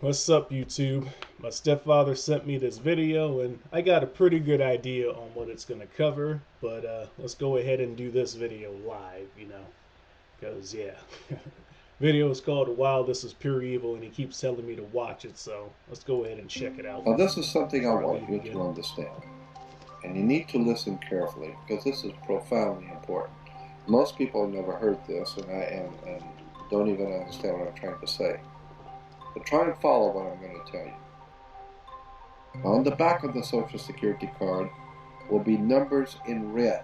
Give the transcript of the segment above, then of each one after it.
What's up, YouTube? My stepfather sent me this video, and I got a pretty good idea on what it's going to cover. But let's go ahead and do this video live, because yeah, video is called "Wow, This Is Pure Evil," and he keeps telling me to watch it. So let's go ahead and check it out Now, this is something I before I want leave you again. to understand, and you need to listen carefully because this is profoundly important. Most people have never heard this, and don't even understand what I'm trying to say. But try and follow what I'm going to tell you. On the back of the Social Security card will be numbers in red.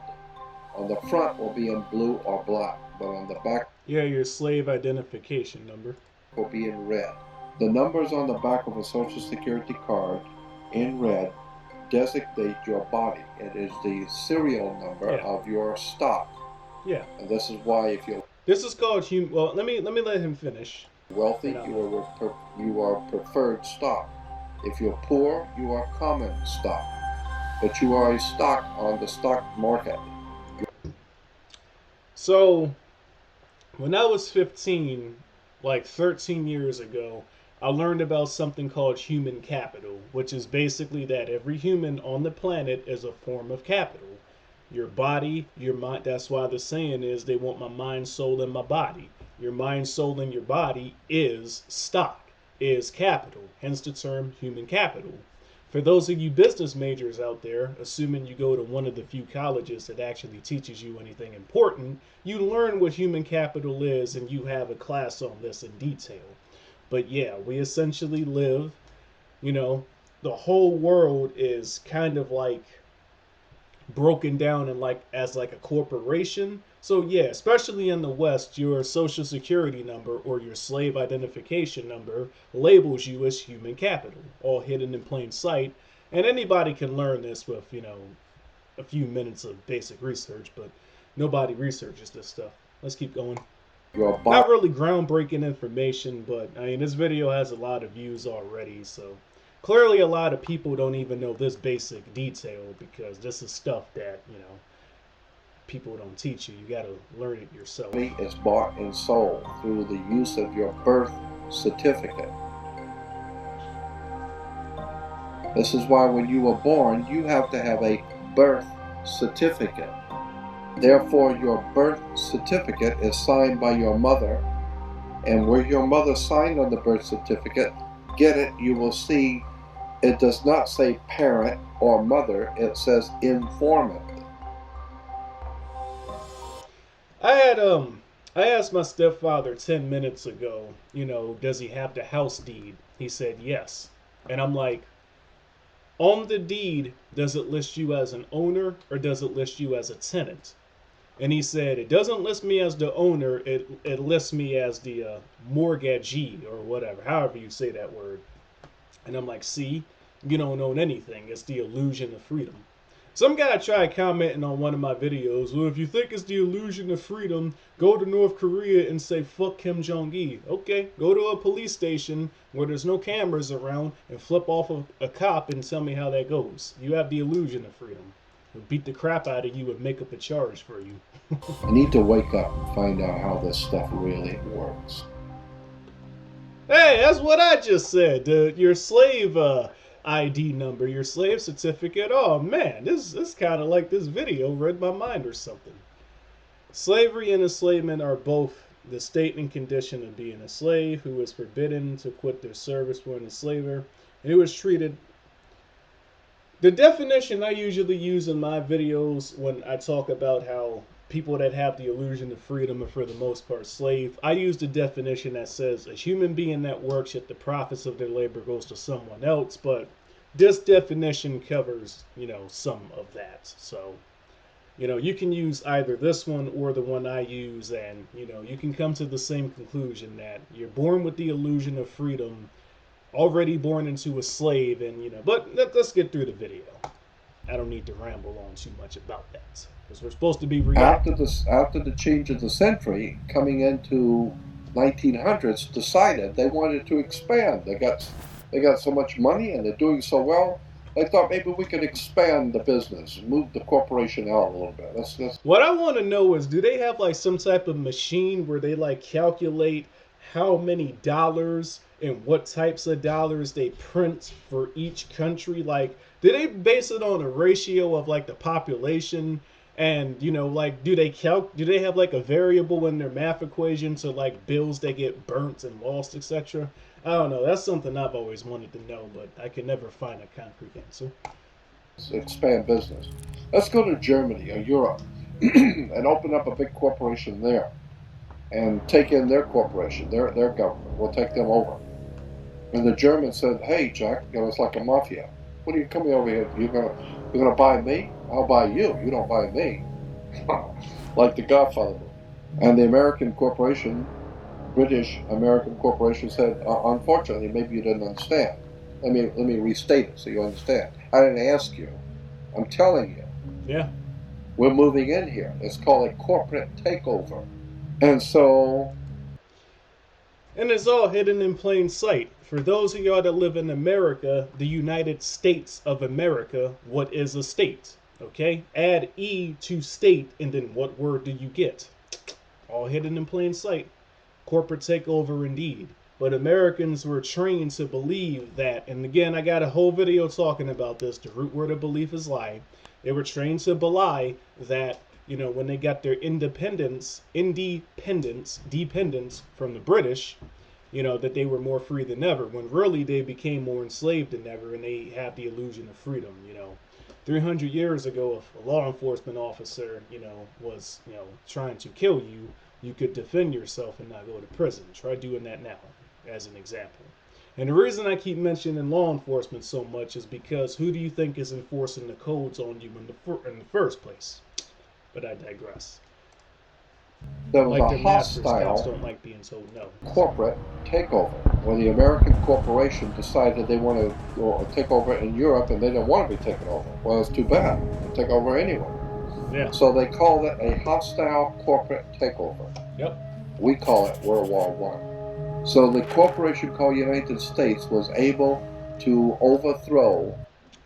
On the front will be in blue or black, but on the back Yeah, your slave identification number. will be in red. The numbers on the back of a Social Security card in red designate your body. It is the serial number Yeah, of your stock. yeah. And this is why if you're This is called human. Well, let me let him finish. wealthy, And I'll, you are preferred stock. If you're poor, you are common stock. But you are a stock on the stock market. so when I was 15, like 13 years ago, I learned about something called human capital, which is basically that every human on the planet is a form of capital. Your body, your mind, that's why the saying is they want my mind, soul, and my body. Your mind, soul, and your body is stock, is capital, hence the term human capital. For those of you business majors out there, assuming you go to one of the few colleges that actually teaches you anything important, you learn what human capital is and you have a class on this in detail. But yeah, we essentially live, you know, the whole world is kind of like broken down in like as like a corporation. So yeah, especially in the West, your social security number or your slave identification number labels you as human capital, all hidden in plain sight. And anybody can learn this with, a few minutes of basic research, but nobody researches this stuff. Let's keep going. Your body Not really groundbreaking information, but I mean, this video has a lot of views already, so clearly a lot of people don't even know this basic detail because this is stuff that, people don't teach you. You got to learn it yourself. is bought and sold through the use of your birth certificate. This is why when you were born, you have to have a birth certificate. Therefore, your birth certificate is signed by your mother, and where your mother signed on the birth certificate, get it, you will see it does not say parent or mother, it says informant. I had I asked my stepfather 10 minutes ago, does he have the house deed? He said yes. And I'm like, on the deed, does it list you as an owner or does it list you as a tenant? And he said, it doesn't list me as the owner, it lists me as the mortgagee or whatever, however you say that word. And I'm like, see, you don't own anything. It's the illusion of freedom. Some guy tried commenting on one of my videos. Well, if you think it's the illusion of freedom, go to North Korea and say fuck Kim Jong Il. Okay, go to a police station where there's no cameras around and flip off of a cop and tell me how that goes. You have the illusion of freedom. He'll beat the crap out of you and make up a charge for you. You need to wake up and find out how this stuff really works. Hey, that's what I just said. Your slave ID number, your slave certificate. Oh man, this kind of like this video read my mind or something. Slavery and enslavement are both the state and condition of being a slave who is forbidden to quit their service for an enslaver and who is treated. The definition I usually use in my videos when I talk about how people that have the illusion of freedom are for the most part slave, I use the definition that says a human being that works yet the profits of their labor goes to someone else, but this definition covers, some of that. So, you can use either this one or the one I use, and, you can come to the same conclusion that you're born with the illusion of freedom, already born into a slave, and, but let's get through the video. I don't need to ramble on too much about that because we're supposed to be reacting. After the change of the century, coming into 1900s, decided they wanted to expand. They got so much money and they're doing so well. They thought maybe we could expand the business, move the corporation out a little bit. Let's What I want to know is, do they have like some type of machine where they like calculate how many dollars and what types of dollars they print for each country? Like, do they base it on a ratio of like the population? And like, do they have like a variable in their math equation to like bills that get burnt and lost, etc.? I don't know. That's something I've always wanted to know, but I can never find a concrete answer. Expand business. Let's go to Germany or Europe and open up a big corporation there and take in their corporation, their government. We'll take them over. And the Germans said, "Hey, Jack, it's like a mafia. What are you coming over here? You're gonna buy me? I'll buy you. You don't buy me." Like the Godfather movie. And the American corporation, British American corporation, said, "Unfortunately, maybe you didn't understand. Let me restate it so you understand. I didn't ask you. I'm telling you. Yeah. We're moving in here. It's called a corporate takeover." And so, And it's all hidden in plain sight. For those of y'all that live in America, the United States of America, what is a state? Okay? Add E to state, and then what word do you get? All hidden in plain sight. Corporate takeover indeed. But Americans were trained to believe that, and again, I got a whole video talking about this. The root word of belief is lie. They were trained to belie that, when they got their dependence from the British, that they were more free than ever, when really they became more enslaved than ever, and they have the illusion of freedom. 300 years ago, if a law enforcement officer, was, trying to kill you, you could defend yourself and not go to prison. Try doing that now, as an example. And the reason I keep mentioning law enforcement so much is because who do you think is enforcing the codes on you in the first place? But I digress. there was Like a their master scouts hostile don't like being told no. corporate takeover. When the American corporation decided they wanted to take over in Europe and they didn't want to be taken over. Well, it's too bad. They'll take over anyway. Yeah. So they called it a hostile corporate takeover. Yep. We call it World War I. So the corporation called United States was able to overthrow.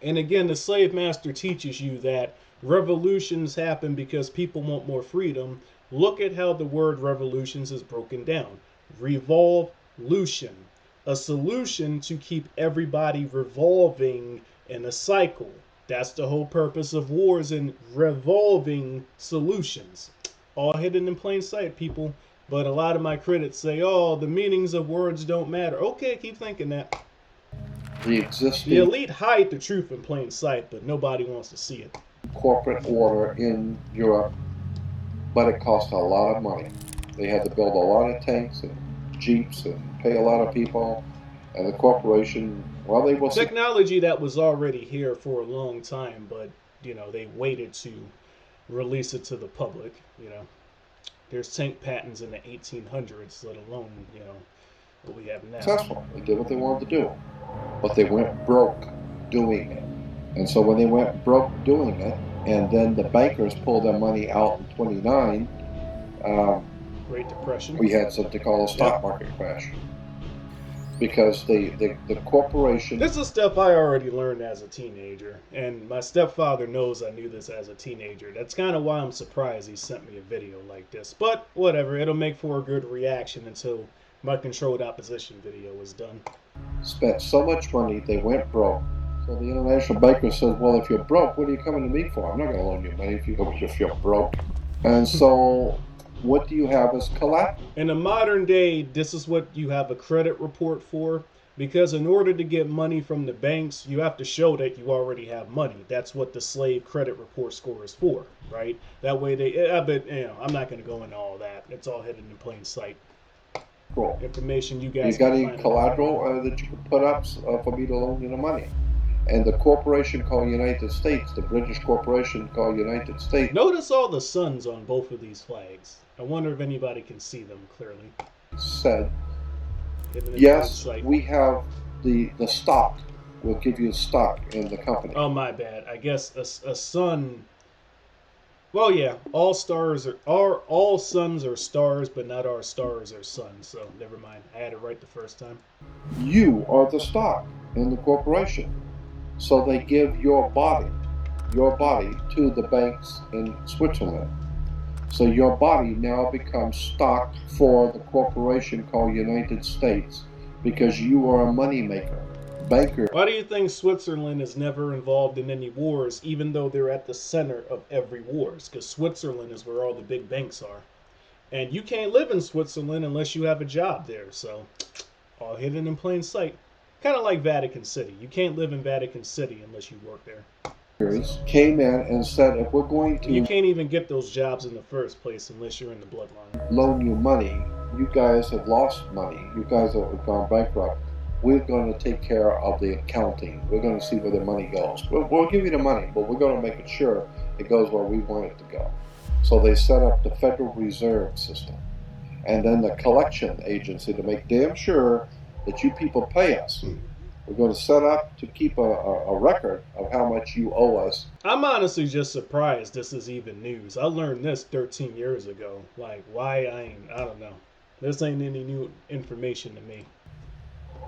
And again, the slave master teaches you that revolutions happen because people want more freedom. Look at how the word revolutions is broken down. Revolution. A solution to keep everybody revolving in a cycle. That's the whole purpose of wars and revolving solutions. All hidden in plain sight, people. But a lot of my critics say, oh, the meanings of words don't matter. Okay, keep thinking that. The The existing elite hide the truth in plain sight, but nobody wants to see it. corporate order in Europe, but it cost a lot of money. They had to build a lot of tanks and jeeps and pay a lot of people, and the corporation, well, they will. Technology that was already here for a long time, but they waited to release it to the public. There's tank patents in the 1800s, let alone what we have now. Successful. They did what they wanted to do, but they went broke doing it. And so when they went broke doing it, and then the bankers pulled their money out in '29, Great Depression. we had something called a stock market crash. Because the corporation. This is stuff I already learned as a teenager, and my stepfather knows I knew this as a teenager. That's kind of why I'm surprised he sent me a video like this. But whatever, it'll make for a good reaction until my controlled opposition video is done. Spent so much money, they went broke. So the international banker says, well, if you're broke, what are you coming to me for? I'm not going to loan you money if you're broke. And so what do you have as collateral? In the modern day, this is what you have a credit report for. Because in order to get money from the banks, you have to show that you already have money. That's what the slave credit report score is for, right? That way I'm not going to go into all that. It's all hidden in plain sight. Cool. Information you guys You got can any find collateral that you could put up for me to loan you the money? And the corporation called United States, the British corporation called United States. Notice all the suns on both of these flags. I wonder if anybody can see them clearly. Said, yes, we have the stock. We'll give you stock in the company. Oh, my bad. I guess a sun. Well, yeah, all suns are stars, but not our stars are suns. So never mind. I had it right the first time. You are the stock in the corporation. So they give your body to the banks in Switzerland. So your body now becomes stock for the corporation called United States. because you are a money maker. Bankers Why do you think Switzerland is never involved in any wars, even though they're at the center of every wars? Because Switzerland is where all the big banks are. And you can't live in Switzerland unless you have a job there. So, all hidden in plain sight. Kind of like Vatican City. You can't live in Vatican City unless you work there. So, came in and said, if we're going you to can't even get those jobs in the first place unless you're in the bloodline. loan you money, you guys have lost money, you guys have gone bankrupt. We're going to take care of the accounting. We're going to see where the money goes. We'll give you the money, but we're going to make sure it goes where we want it to go. So they set up the Federal Reserve System and then the collection agency to make damn sure that you people pay us. We're going to set up to keep a record of how much you owe us. I'm honestly just surprised this is even news. I learned this 13 years ago. Like, why I don't know. This ain't any new information to me.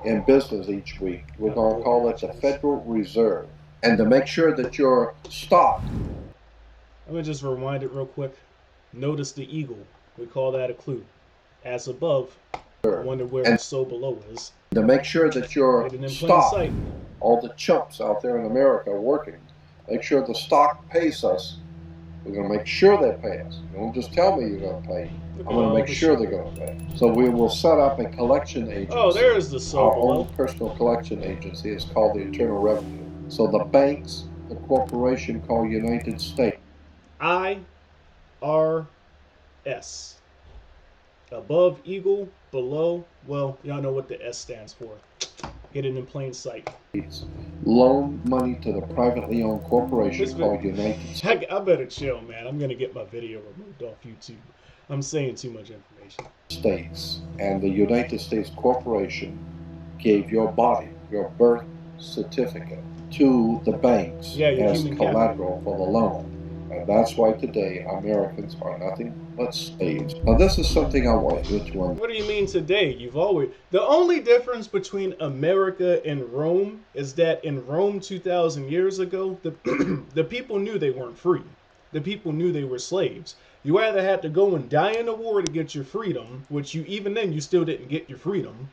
In business each week. We're going to call it the Federal Reserve. And to make sure that your stock. Let me just rewind it real quick. Notice the eagle. We call that a clue. As above, I wonder where the so below is. To make sure that your Hidden in plain stock, sight. all the chumps out there in America working, make sure the stock pays us. We're going to make sure they pay us. Don't just tell me you're going to pay. I'm going to make sure they're going to pay. So we will set up a collection agency. Oh, there is the so Our below. own personal collection agency is called the Internal Revenue. So the banks, the corporation called United States. IRS. Above eagle, below, well, y'all know what the S stands for. Hidden in plain sight. Loan money to the privately owned corporation called United States. I better chill, man. I'm going to get my video removed off YouTube. I'm saying too much information. States and the United States Corporation gave your body, your birth certificate, to the banks as collateral for the loan. And that's why today Americans are nothing but slaves. Now this is something I want you to understand. What do you mean today? The only difference between America and Rome is that in Rome 2,000 years ago, the people knew they weren't free. The people knew they were slaves. You either had to go and die in a war to get your freedom, which even then you still didn't get your freedom,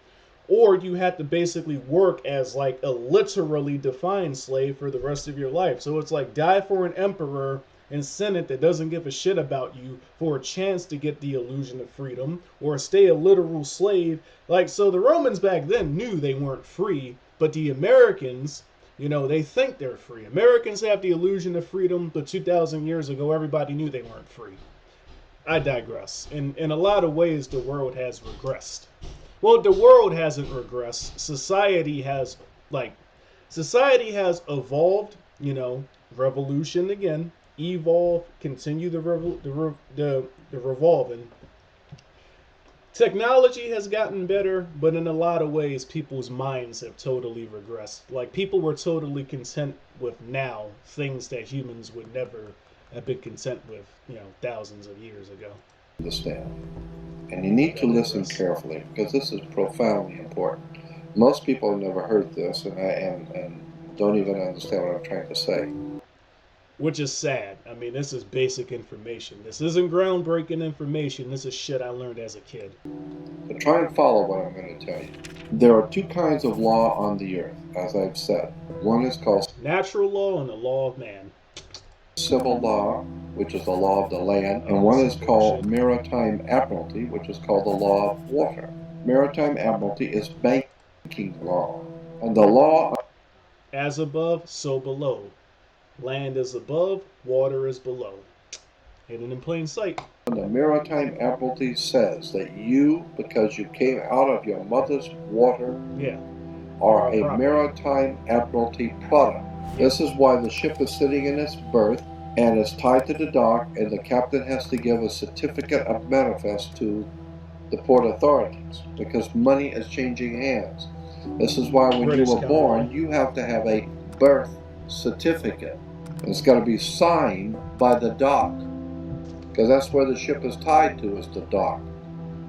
or you had to basically work as like a literally defined slave for the rest of your life. So it's like die for an emperor and senate that doesn't give a shit about you for a chance to get the illusion of freedom, or stay a literal slave. Like, so the Romans back then knew they weren't free, but the Americans, they think they're free. Americans have the illusion of freedom, but 2,000 years ago everybody knew they weren't free. I digress. In a lot of ways the world has regressed. Well, the world hasn't regressed. Society has evolved, revolution again, evolve, continue the revolving. Technology has gotten better, but in a lot of ways people's minds have totally regressed. Like, people were totally content with now things that humans would never have been content with, thousands of years ago. Understand. And you need to listen carefully because this is profoundly important. Most people have never heard this and don't even understand what I'm trying to say. Which is sad. I mean, this is basic information. This isn't groundbreaking information. This is shit I learned as a kid. But try and follow what I'm going to tell you. There are two kinds of law on the earth, as I've said. One is called natural law and the law of man. Civil law, which is the law of the land, and one is called Maritime Admiralty, which is called the law of water. Maritime Admiralty is banking law, and the law as above, so below. Land is above, water is below. Hidden in plain sight. The Maritime Admiralty says that you, because you came out of your mother's water, are a Maritime Admiralty product. This is why the ship is sitting in its berth and is tied to the dock, and the captain has to give a certificate of manifest to the port authorities because money is changing hands. This is why when you were born, you have to have a birth certificate. And it's got to be signed by the dock because that's where the ship is tied to, is the dock.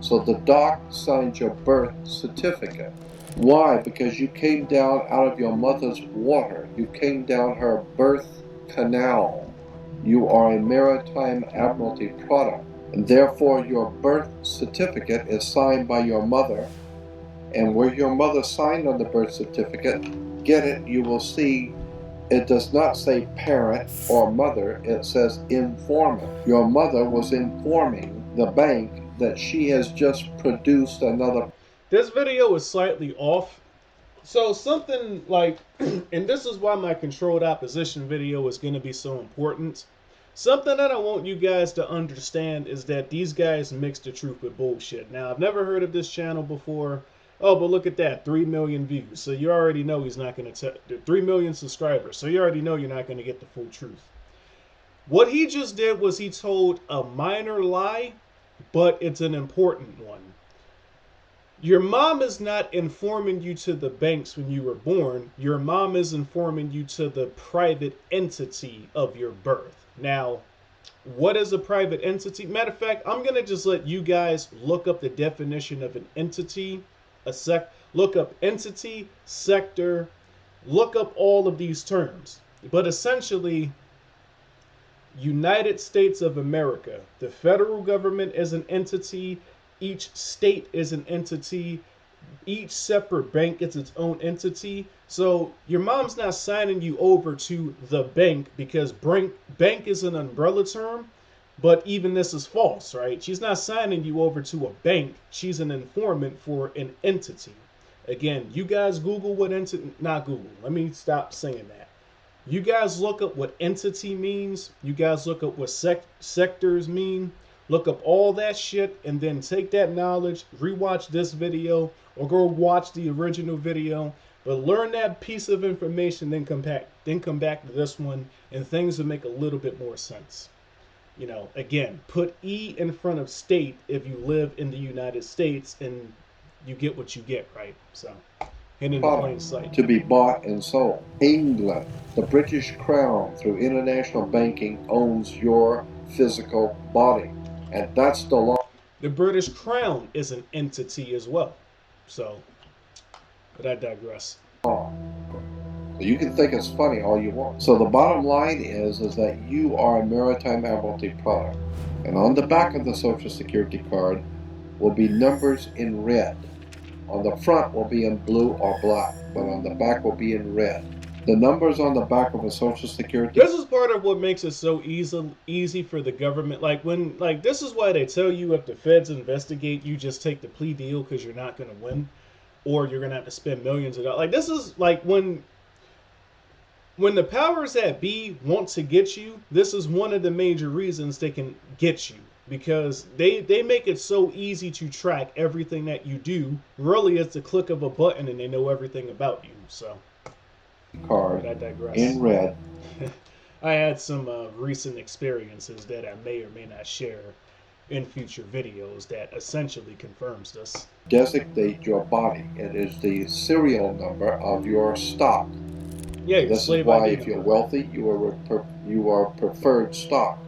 So the dock signs your birth certificate. Why? Because you came down out of your mother's water. You came down her birth canal. You are a Maritime Admiralty product. And therefore your birth certificate is signed by your mother And where your mother signed on the birth certificate, get it, you will see it does not say parent or mother, it says informant. Your mother was informing the bank that she has just produced another. This video is slightly off. So something like, and this is why my controlled opposition video is going to be so important. Something that I want you guys to understand is that these guys mix the truth with bullshit. Now, I've never heard of this channel before. Oh, but look at that, 3 million views. So you already know he's not going to 3 million subscribers. So you already know you're not going to get the full truth. What he just did was he told a minor lie, but it's an important one. Your mom is not informing you to the banks when you were born. Your mom is informing you to the private entity of your birth. Now, what is a private entity? Matter of fact, I'm gonna just let you guys look up the definition of an entity, look up entity, sector, look up all of these terms. But essentially, United States of America, the federal government is an entity, each state is an entity, each separate bank is its own entity. So your mom's not signing you over to the bank because bank is an umbrella term, but even this is false, right? She's not signing you over to a bank. She's an informant for an entity. Again, you guys Google what entity, not Google. Let me stop saying that. You guys look up what entity means. You guys look up what sectors mean. Look up all that shit and then take that knowledge, rewatch this video, or go watch the original video. But learn that piece of information, then come back to this one, and things will make a little bit more sense. You know, again, put E in front of state if you live in the United States, and you get what you get, right? So, hidden in plain sight. To be bought and sold. England, the British Crown, through international banking, owns your physical body. And that's the law. The British Crown is an entity as well. So, but I digress. You can think it's funny all you want. So the bottom line is that you are a Maritime Admiralty product. And on the back of the Social Security card will be numbers in red. On the front will be in blue or black, but on the back will be in red. The numbers on the back of a Social Security. This is part of what makes it so easy for the government. Like this is why they tell you if the feds investigate, you just take the plea deal because you're not going to win, or you're going to have to spend millions of dollars. Like this is like when the powers that be want to get you. This is one of the major reasons they can get you, because they make it so easy to track everything that you do. Really, it's the click of a button and they know everything about you. So, Card I digress. in red. I had some recent experiences that I may or may not share in future videos that essentially confirms this. Designate your body. It is the serial number of your stock. Yeah, this is why if you're wealthy, you are preferred stock.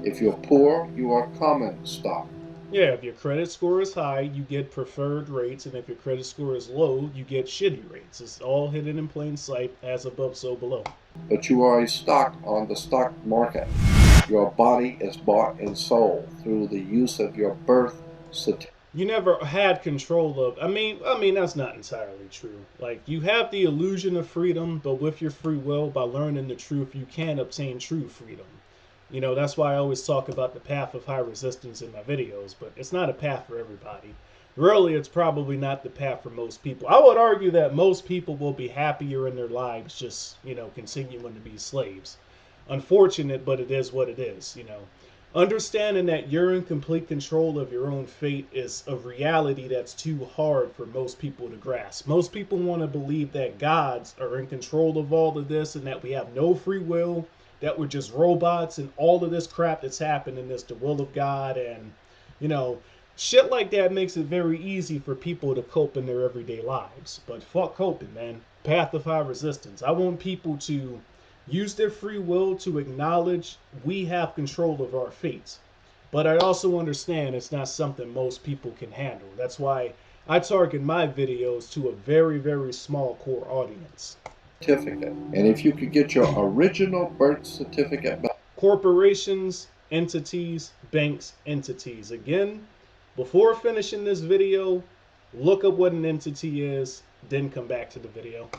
If you're poor, you are common stock. Yeah, if your credit score is high, you get preferred rates, and if your credit score is low, you get shitty rates. It's all hidden in plain sight, as above, so below. But you are a stock on the stock market. Your body is bought and sold through the use of your birth certificate. You never had control of. I mean, that's not entirely true. Like, you have the illusion of freedom, but with your free will, by learning the truth, you can obtain true freedom. You know, that's why I always talk about the path of high resistance in my videos, but it's not a path for everybody. Really, it's probably not the path for most people. I would argue that most people will be happier in their lives just, you know, continuing to be slaves. Unfortunate, but it is what it is, you know. Understanding that you're in complete control of your own fate is a reality that's too hard for most people to grasp. Most people want to believe that gods are in control of all of this and that we have no free will, that we're just robots, and all of this crap that's happening is the will of God. And, you know, shit like that makes it very easy for people to cope in their everyday lives. But fuck coping, man. Path of high resistance. I want people to use their free will to acknowledge we have control of our fates. But I also understand it's not something most people can handle. That's why I target my videos to a very, very small core audience. Certificate. And if you could get your original birth certificate back. Corporations, entities, banks, entities. Again, before finishing this video, look up what an entity is, then come back to the video.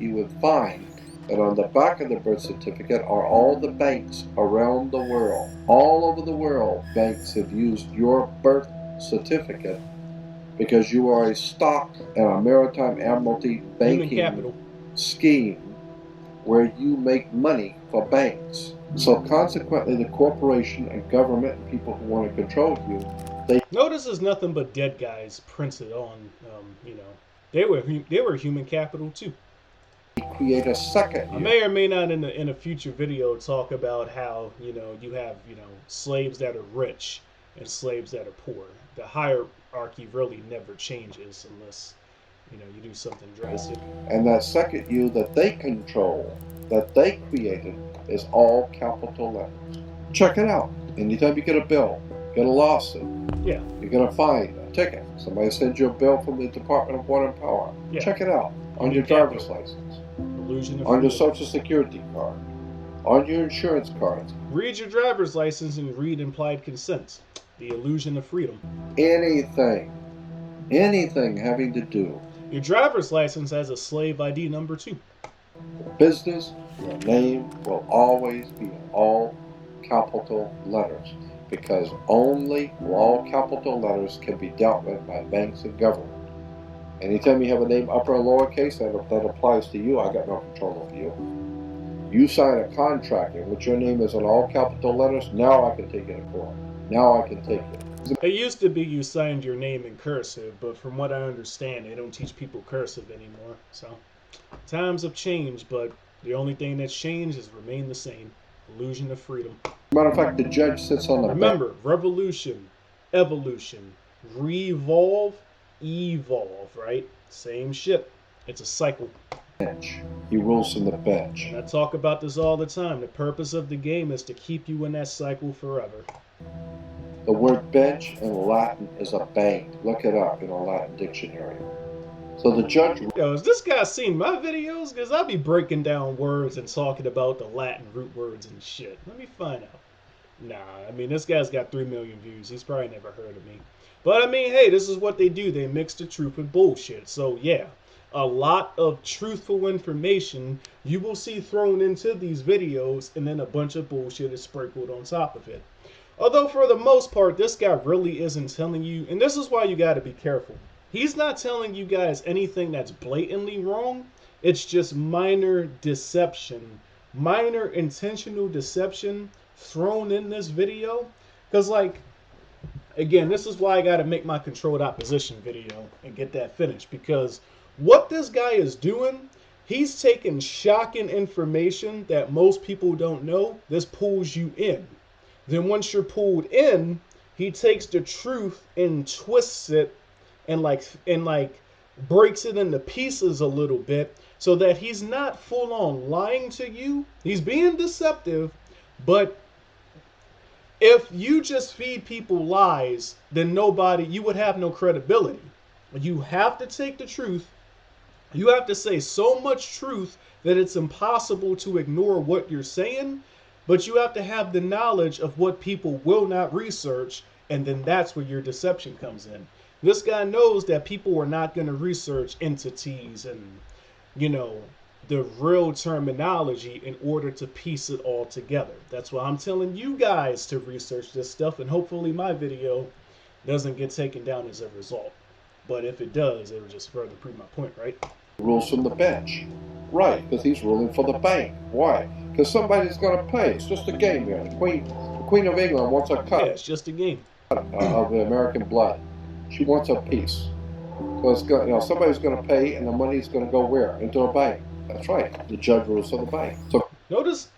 You would find that on the back of the birth certificate are all the banks around the world. All over the world, banks have used your birth certificate because you are a stock in a maritime admiralty Human banking capital. scheme where you make money for banks. So consequently, the corporation and government and people who want to control you, Notice there's nothing but dead guys printed on. They were human capital too. create a second I you. may or may not in a future video talk about how you have slaves that are rich and slaves that are poor. The hierarchy really never changes unless you do something drastic. And that second you that they control, that they created, is all capital letters. Check it out. Anytime you get a bill, get a lawsuit, Yeah, you get a fine, a ticket, somebody sends you a bill from the Department of Water and Power. yeah. Check it out on your driver's license, Illusion of on your freedom. social security card, on your insurance cards. Read your driver's license and read implied consent. The illusion of freedom. Anything having to do Your driver's license has a slave ID number too. with business, your name will always be in all capital letters, because only all capital letters can be dealt with by banks and government. Anytime you have a name upper or lowercase, that applies to you. I got no control over you. You sign a contract in which your name is in all capital letters, now I can take you to court. Now I can take you. It used to be you signed your name in cursive, but from what I understand, they don't teach people cursive anymore. So times have changed, but the only thing that's changed is remain the same. Illusion of freedom. Matter of fact, the judge sits on the bench. Remember, revolution, evolution, revolve, evolve, right? Same shit. It's a cycle. He rules from the bench. And I talk about this all the time. The purpose of the game is to keep you in that cycle forever. The word bench in Latin is a bank. Look it up in a Latin dictionary. So the judge. Yo, has this guy seen my videos? Because I be breaking down words and talking about the Latin root words and shit. Let me find out. Nah, I mean, this guy's got 3 million views. He's probably never heard of me. But I mean, hey, this is what they do. They mix the truth with bullshit. So yeah, a lot of truthful information you will see thrown into these videos, and then a bunch of bullshit is sprinkled on top of it. Although for the most part, this guy really isn't telling you, and this is why you got to be careful. He's not telling you guys anything that's blatantly wrong. It's just minor deception, minor intentional deception thrown in this video. Because, like, again, this is why I got to make my controlled opposition video and get that finished. Because what this guy is doing, he's taking shocking information that most people don't know. This pulls you in. Then once you're pulled in, he takes the truth and twists it and like breaks it into pieces a little bit so that he's not full on lying to you. He's being deceptive, but if you just feed people lies, then you would have no credibility. You have to take the truth. You have to say so much truth that it's impossible to ignore what you're saying, but you have to have the knowledge of what people will not research, and then that's where your deception comes in. This guy knows that people are not going to research entities and, you know, the real terminology in order to piece it all together. That's why I'm telling you guys to research this stuff, and hopefully my video doesn't get taken down as a result. But if it does, it'll just further prove my point, right? Rules from the bench. Right, because he's ruling for the bank. Why? Because somebody's going to pay. It's just a game here. The Queen of England wants a cut. Yeah, it's just a game. Of the American blood. She wants a piece. So somebody's going to pay, and the money's going to go where? Into a bank. That's right. The judge rules for the bank. So Notice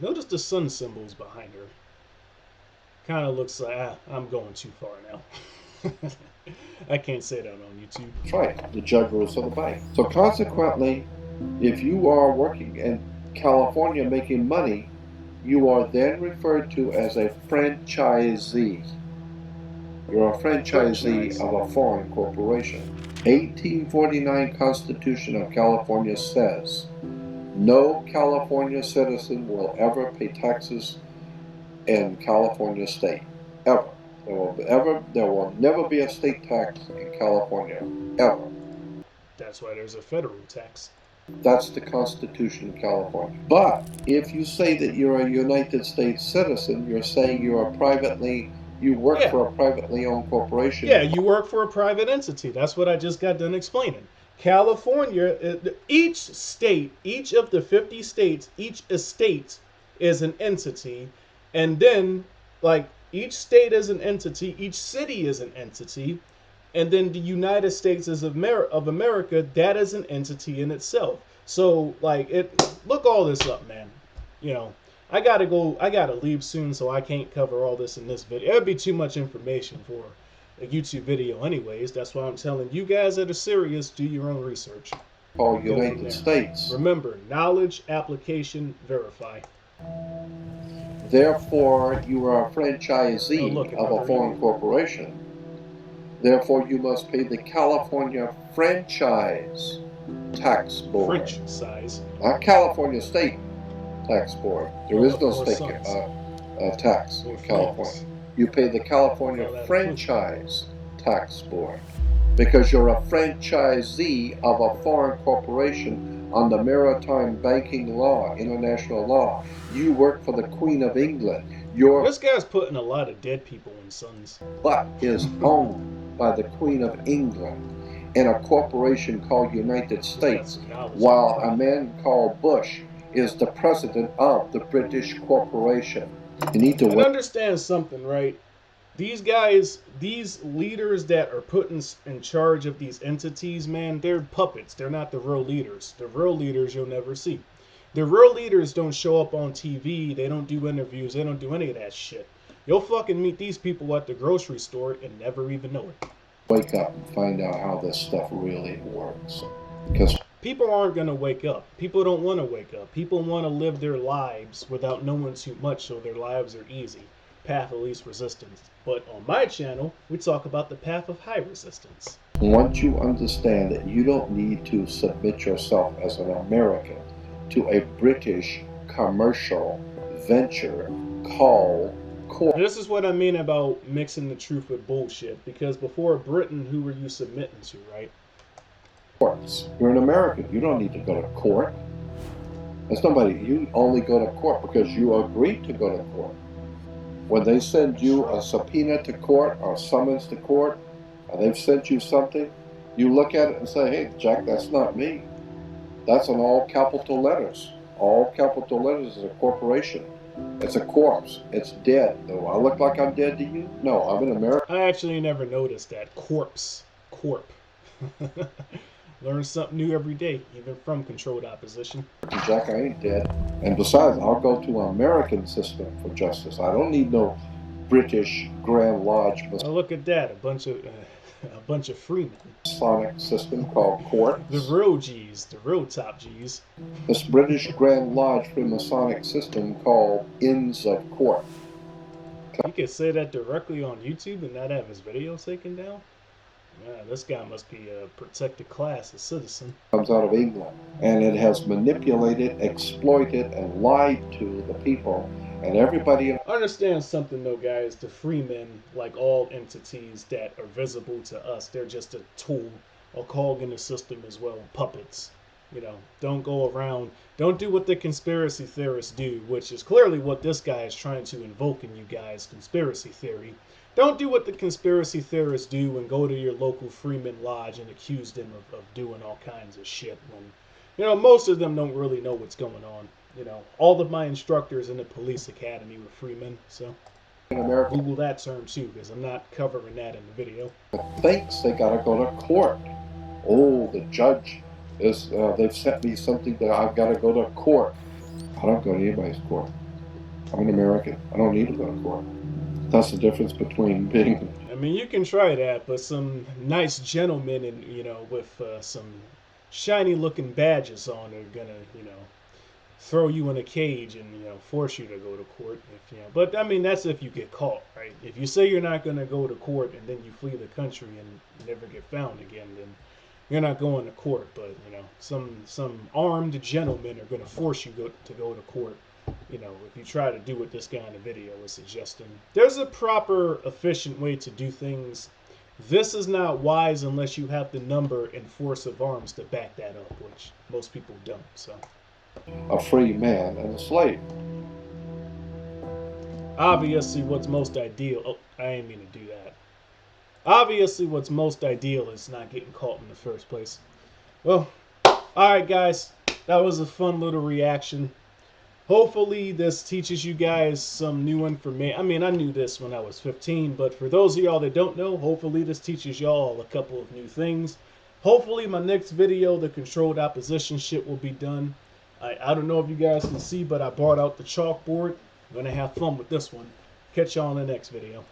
the sun symbols behind her. Kind of looks like I'm going too far now. I can't say that on YouTube. that's right. The judge rules for the bank. So consequently, if you are working in California making money, you are then referred to as a franchisee. You're a franchisee of a foreign corporation. 1849 Constitution of California says, no California citizen will ever pay taxes in California state. Ever. There will never be a state tax in California, ever. That's why there's a federal tax. That's the Constitution of California. But if you say that you're a United States citizen, you're saying you work Yeah, for a privately owned yeah, corporation. you work for a private entity. That's what I just got done explaining. California, each state, each of the 50 states, each estate is an entity. And then, like, each state is an entity, each city is an entity. And then the United States of America, that is an entity in itself. So, like, look all this up, man. You know, I gotta leave soon, so I can't cover all this in this video. It'd be too much information for a YouTube video, anyways. That's why I'm telling you guys that are serious, do your own research. Called Go from United there. States. Remember, knowledge, application, verify. Therefore, you are a Oh, franchisee look, of a another foreign corporation. Therefore, you must pay the California Franchise Tax Board, French size. not California State Tax Board. There You'll is have no four state sons, tax four in California. friends. You pay the California Call that a pussy. Franchise Tax Board because you're a franchisee of a foreign corporation under maritime banking law, international law. You work for the Queen of England. Your This guy's putting a lot of dead people in sons. butt is owned by the Queen of England in a corporation called United He's got States, some knowledge on while the a topic. man called Bush is the president of the British corporation. You need to And wait. understand something, right? These guys, these leaders that are put in charge of these entities, man, they're puppets. They're not the real leaders. The real leaders you'll never see. The real leaders don't show up on TV. They don't do interviews. They don't do any of that shit. You'll fucking meet these people at the grocery store and never even know it. Wake up and find out how this stuff really works. Because People aren't going to wake up. People don't want to wake up. People want to live their lives without knowing too much so their lives are easy. Path of least resistance. But on my channel, we talk about the path of high resistance. once you understand that you don't need to submit yourself as an American to a British commercial venture called And this is what I mean about mixing the truth with bullshit. Because before Britain, who were you submitting to, right? courts. You're an American. You don't need to go to court. There's nobody. You only go to court because you agreed to go to court. When they send you a subpoena to court or summons to court, or they've sent you something, you look at it and say, hey, Jack, that's not me. That's in all capital letters. All capital letters is a corporation. It's a corpse. It's dead. Do I look like I'm dead to you? No, I'm an American. I actually never noticed that. Corpse. Corp. Learn something new every day, even from controlled opposition. Jack, I ain't dead. And besides, I'll go to an American system for justice. I don't need no British Grand Lodge Oh, look at that. A bunch of freemen. Masonic system called court. The real G's. The real top G's. This British Grand Lodge Freemasonic system called Inns of Court. He could say that directly on YouTube and not have his video taken down? Man, this guy must be a protected class, a citizen. Comes out of England. And it has manipulated, exploited, and lied to the people and everybody. Understand something though, guys. The freemen, like all entities that are visible to us, they're just a tool, a cog in the system as well, puppets. You know, don't go around, don't do what the conspiracy theorists do, which is clearly what this guy is trying to invoke in you guys, conspiracy theory. Don't do what the conspiracy theorists do and go to your local Freeman Lodge and accuse them of doing all kinds of shit when, you know, most of them don't really know what's going on. You know, all of my instructors in the police academy were freemen, so In America Google that term too, because I'm not covering that in the video. thinks they gotta go to court. Oh, the judge is, they've sent me something that I've gotta go to court. I don't go to anybody's court. I'm an American. I don't need to go to court. That's the difference between being. I mean, you can try that, but some nice gentlemen and you know with some shiny looking badges on are gonna throw you in a cage and force you to go to court. If you know, but I mean that's if you get caught, right? If you say you're not gonna go to court and then you flee the country and never get found again, then you're not going to court. But some armed gentlemen are gonna force you to go to court. if you try to do what this guy in the video is suggesting. There's a proper, efficient way to do things. This is not wise unless you have the number and force of arms to back that up, which most people don't. So A free man and a slave. obviously, what's most ideal. Oh, I didn't mean to do that. Obviously, what's most ideal is not getting caught in the first place. Well, alright, guys. That was a fun little reaction. Hopefully, this teaches you guys some new information. I mean, I knew this when I was 15, but for those of y'all that don't know, hopefully, this teaches y'all a couple of new things. Hopefully, my next video, the controlled opposition shit, will be done. I don't know if you guys can see, but I brought out the chalkboard. I'm going to have fun with this one. Catch y'all in the next video.